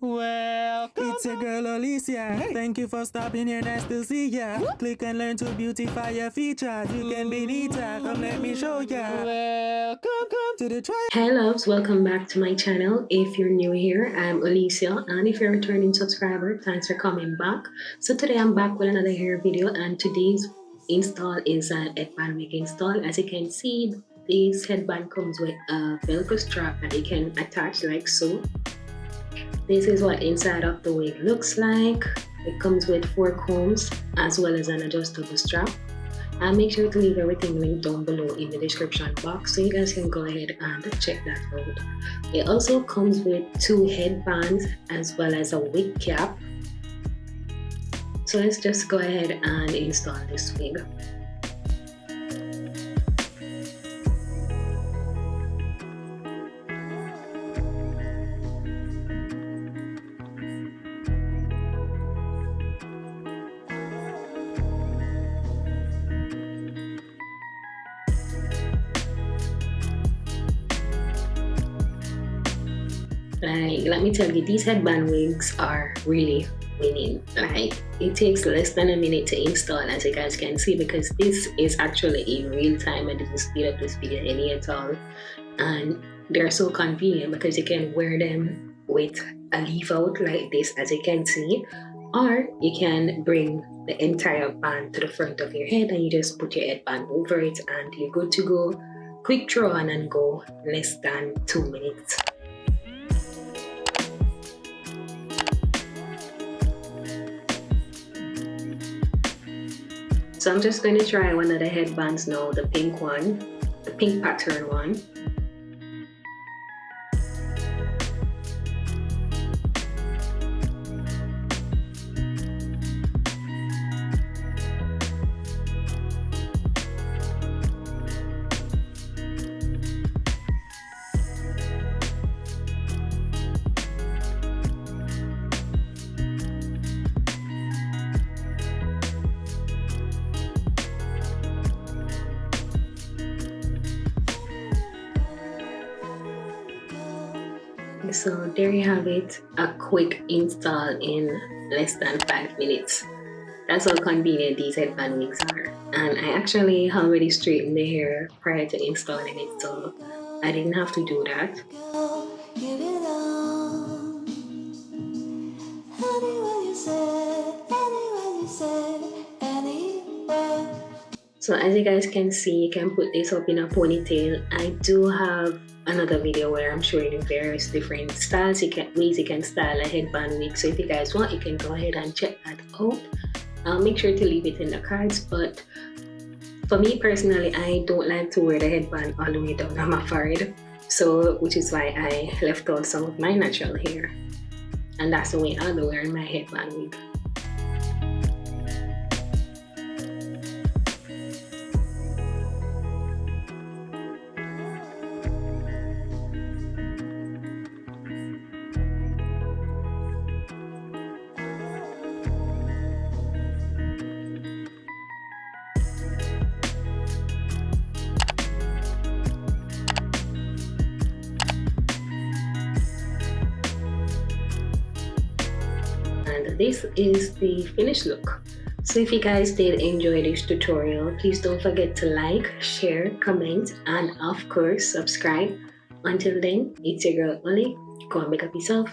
Welcome. It's your girl Alicia. Hey. Thank you for stopping here. Nice to see ya. Click and learn to beautify your features. You can be neater. Come let me show ya. Welcome to the try. Hey loves, welcome back to my channel. If you're new here, I'm Alicia, and if you're a returning subscriber, thanks for coming back. So today I'm back with another hair video, and today's install is an headband wig install. As you can see, this headband comes with a velcro strap that you can attach like so. This is what inside of the wig looks like. It comes with 4 combs as well as an adjustable strap. I'll make sure to leave everything linked down below in the description box so you guys can go ahead and check that out. It also comes with 2 headbands as well as a wig cap. So let's just go ahead and install this wig. Like, let me tell you, these headband wigs are really winning. Like, it takes less than a minute to install, as you guys can see, because this is actually in real time. I didn't speed up this video any at all, and they're so convenient because you can wear them with a leave out like this, as you can see, or you can bring the entire band to the front of your head and you just put your headband over it and you're good to go. Quick throw on and go, less than 2 minutes. So I'm just going to try one of the headbands now, the pink one, the pink pattern one. So there you have it, a quick install in less than 5 minutes. That's how convenient these headband wigs are. And I actually already straightened the hair prior to installing it, so I didn't have to do that. So as you guys can see, you can put this up in a ponytail. I do have another video where I'm showing you various different styles, ways you can style a headband wig. So if you guys want, you can go ahead and check that out. I'll make sure to leave it in the cards, but for me personally, I don't like to wear the headband all the way down on my forehead. So which is why I left out some of my natural hair. And that's the way I'll be wearing my headband wig. And this is the finished look. So if you guys did enjoy this tutorial, please don't forget to like, share, comment, and of course subscribe. Until then, it's your girl Oli. Go and make up yourself.